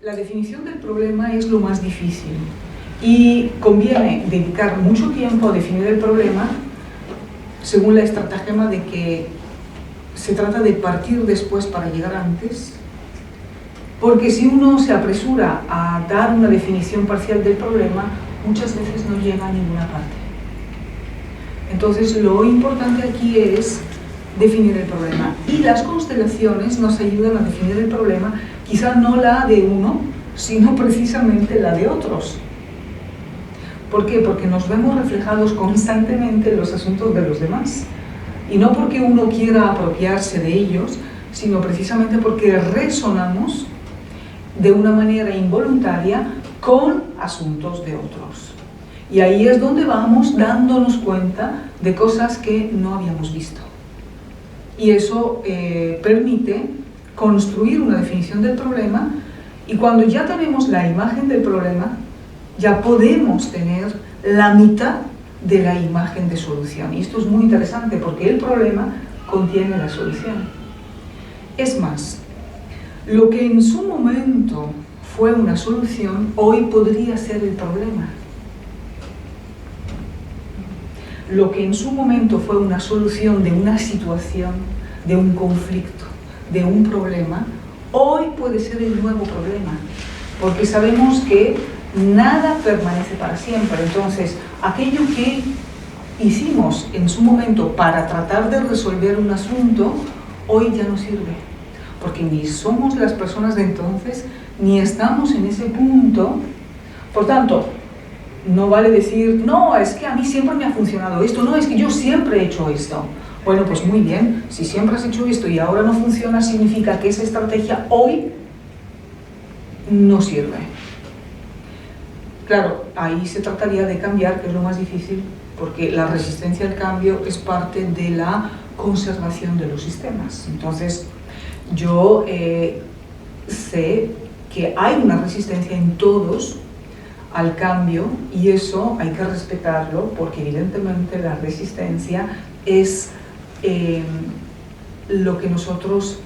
La definición del problema es lo más difícil y conviene dedicar mucho tiempo a definir el problema según la estratagema de que se trata de partir después para llegar antes, porque si uno se apresura a dar una definición parcial del problema, muchas veces no llega a ninguna parte. Entonces lo importante aquí es definir el problema, y las constelaciones nos ayudan a definir el problema, quizá no la de uno, sino precisamente la de otros. ¿Por qué? Porque nos vemos reflejados constantemente en los asuntos de los demás, y no porque uno quiera apropiarse de ellos, sino precisamente porque resonamos de una manera involuntaria con asuntos de otros. Y ahí es donde vamos dándonos cuenta de cosas que no habíamos visto. Y eso permite construir una definición del problema, y cuando ya tenemos la imagen del problema, ya podemos tener la mitad de la imagen de solución. Y esto es muy interesante porque el problema contiene la solución. Es más, lo que en su momento fue una solución, hoy podría ser el problema. Lo que en su momento fue una solución de una situación, de un conflicto, de un problema, hoy puede ser el nuevo problema, porque sabemos que nada permanece para siempre. Entonces, aquello que hicimos en su momento para tratar de resolver un asunto, hoy ya no sirve, porque ni somos las personas de entonces, ni estamos en ese punto. Por tanto, no vale decir, no, es que a mí siempre me ha funcionado esto, no, es que yo siempre he hecho esto. Bueno, pues muy bien, si siempre has hecho esto y ahora no funciona, significa que esa estrategia hoy no sirve. Claro, ahí se trataría de cambiar, que es lo más difícil, porque la resistencia al cambio es parte de la conservación de los sistemas. Entonces, yo sé que hay una resistencia en todos al cambio, y eso hay que respetarlo, porque evidentemente la resistencia es lo que nosotros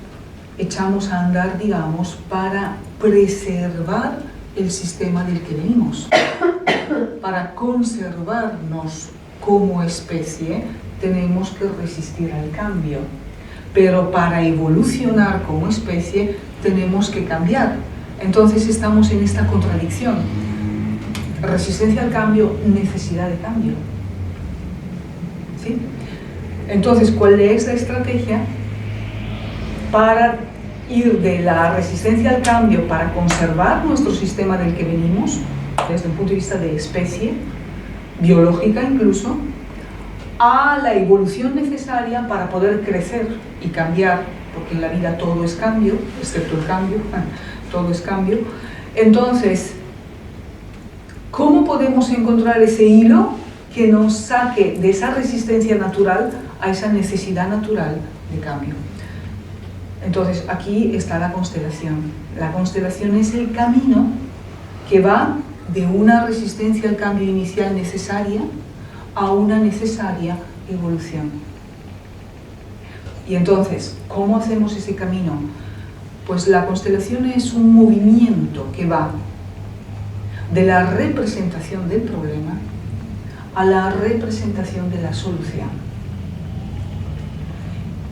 echamos a andar, digamos, para preservar el sistema del que venimos. Para conservarnos como especie tenemos que resistir al cambio, pero para evolucionar como especie tenemos que cambiar. Entonces estamos en esta contradicción: resistencia al cambio, necesidad de cambio. ¿Sí? Entonces, ¿cuál es la estrategia para ir de la resistencia al cambio, para conservar nuestro sistema del que venimos, desde un punto de vista de especie, biológica incluso, a la evolución necesaria para poder crecer y cambiar? Porque en la vida todo es cambio, excepto el cambio, todo es cambio. Entonces, ¿cómo podemos encontrar ese hilo que nos saque de esa resistencia natural a esa necesidad natural de cambio? Entonces, aquí está la constelación. La constelación es el camino que va de una resistencia al cambio inicial necesaria a una necesaria evolución. Y entonces, ¿cómo hacemos ese camino? Pues la constelación es un movimiento que va de la representación del problema a la representación de la solución.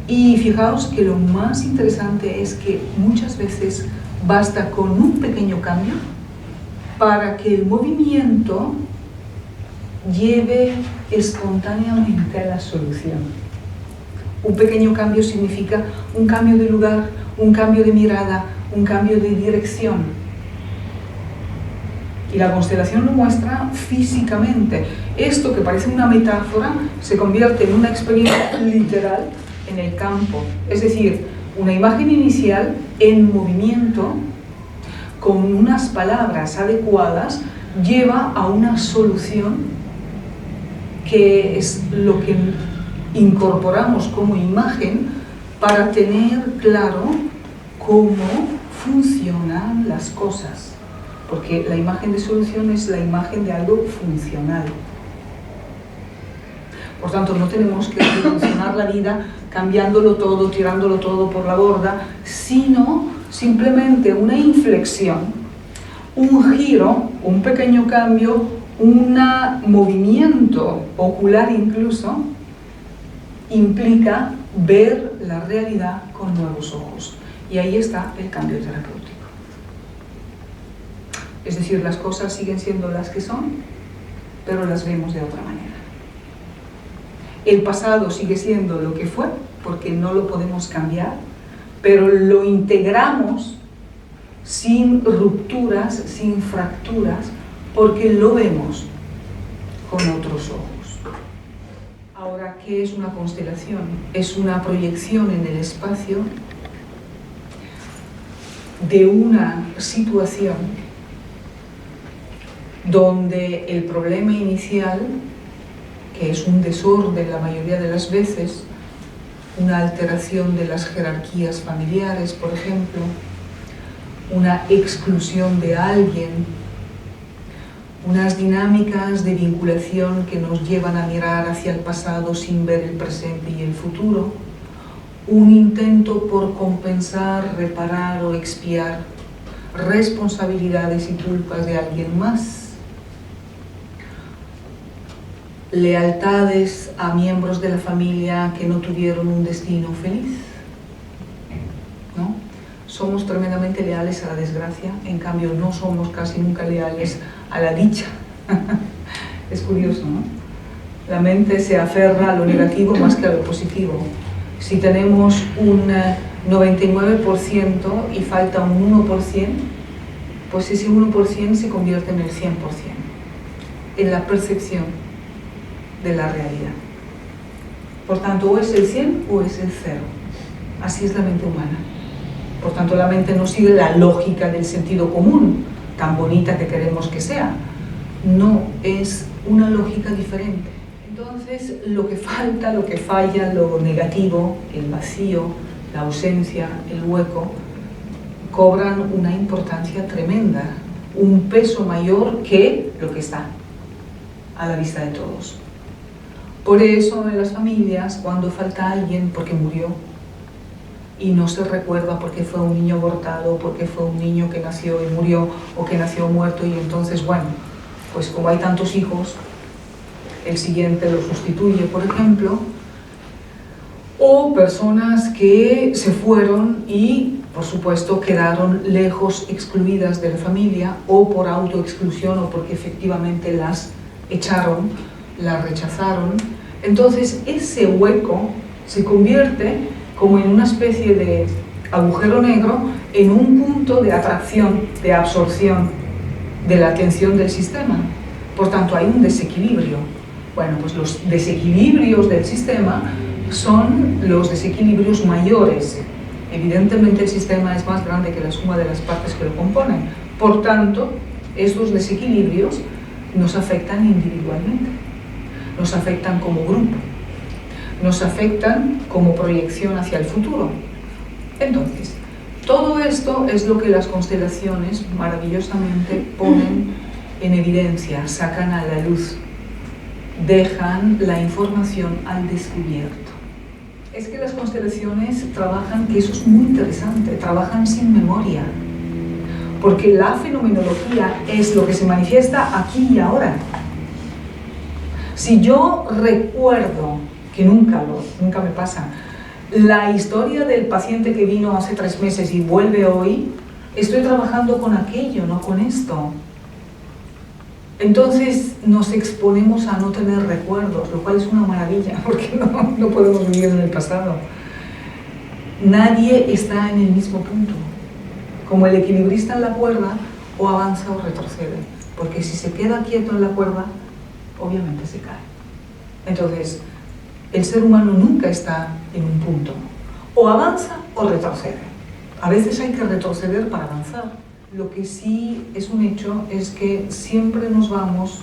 Y fijaos que lo más interesante es que muchas veces basta con un pequeño cambio para que el movimiento lleve espontáneamente a la solución. Un pequeño cambio significa un cambio de lugar, un cambio de mirada, un cambio de dirección. Y la constelación lo muestra físicamente. Esto que parece una metáfora se convierte en una experiencia literal en el campo. Es decir, una imagen inicial en movimiento con unas palabras adecuadas lleva a una solución que es lo que incorporamos como imagen para tener claro cómo funcionan las cosas. Porque la imagen de solución es la imagen de algo funcional. Por tanto, no tenemos que revolucionar la vida cambiándolo todo, tirándolo todo por la borda, sino simplemente una inflexión Un giro, un pequeño cambio, un movimiento ocular incluso, implica ver la realidad con nuevos ojos. Y ahí está el cambio terapéutico. Es decir, las cosas siguen siendo las que son, pero las vemos de otra manera. El pasado sigue siendo lo que fue, porque no lo podemos cambiar, pero lo integramos sin rupturas, sin fracturas, porque lo vemos con otros ojos. Ahora, ¿qué es una constelación? Es una proyección en el espacio de una situación donde el problema inicial, que es un desorden la mayoría de las veces, una alteración de las jerarquías familiares, por ejemplo, una exclusión de alguien, unas dinámicas de vinculación que nos llevan a mirar hacia el pasado sin ver el presente y el futuro, un intento por compensar, reparar o expiar responsabilidades y culpas de alguien más, lealtades a miembros de la familia que no tuvieron un destino feliz, ¿no? Somos tremendamente leales a la desgracia, en cambio no somos casi nunca leales a la dicha. Es curioso, ¿no? La mente se aferra a lo negativo más que a lo positivo. Si tenemos un 99% y falta un 1%, pues ese 1% se convierte en el 100%, en la percepción de la realidad. Por tanto, o es el 100 o es el 0. Así es la mente humana. Por tanto, la mente no sigue la lógica del sentido común, tan bonita que queremos que sea. No, es una lógica diferente. Entonces, lo que falta, lo que falla, lo negativo, el vacío, la ausencia, el hueco, cobran una importancia tremenda, un peso mayor que lo que está a la vista de todos. Por eso en las familias, cuando falta alguien porque murió y no se recuerda porque fue un niño abortado, porque fue un niño que nació y murió o que nació muerto, y entonces, bueno, pues como hay tantos hijos, el siguiente lo sustituye, por ejemplo, o personas que se fueron y, por supuesto, quedaron lejos, excluidas de la familia, o por autoexclusión o porque efectivamente las echaron, la rechazaron. Entonces ese hueco se convierte como en una especie de agujero negro, en un punto de atracción, de absorción de la atención del sistema. Por tanto, hay un desequilibrio. Bueno, pues los desequilibrios del sistema son los desequilibrios mayores. Evidentemente el sistema es más grande que la suma de las partes que lo componen. Por tanto, estos desequilibrios nos afectan individualmente, nos afectan como grupo, nos afectan como proyección hacia el futuro. Entonces, todo esto es lo que las constelaciones maravillosamente ponen en evidencia, sacan a la luz, dejan la información al descubierto. Es que las constelaciones trabajan, que eso es muy interesante, trabajan sin memoria, porque la fenomenología es lo que se manifiesta aquí y ahora. Si yo recuerdo, que nunca me pasa, la historia del paciente que vino hace 3 meses y vuelve hoy, estoy trabajando con aquello, no con esto. Entonces nos exponemos a no tener recuerdos, lo cual es una maravilla, porque no podemos vivir en el pasado. Nadie está en el mismo punto. Como el equilibrista en la cuerda, o avanza o retrocede, porque si se queda quieto en la cuerda, obviamente se cae. Entonces, el ser humano nunca está en un punto, o avanza o retrocede. A veces hay que retroceder para avanzar. Lo que sí es un hecho es que siempre nos vamos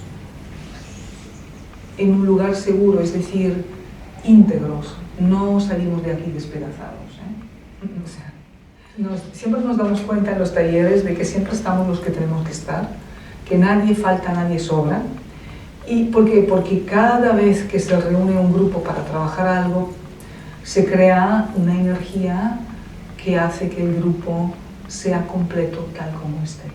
en un lugar seguro, es decir, íntegros, no salimos de aquí despedazados, O sea, siempre nos damos cuenta en los talleres de que siempre estamos los que tenemos que estar, que nadie falta, nadie sobra. ¿Y por qué? Porque cada vez que se reúne un grupo para trabajar algo, se crea una energía que hace que el grupo sea completo tal como esté.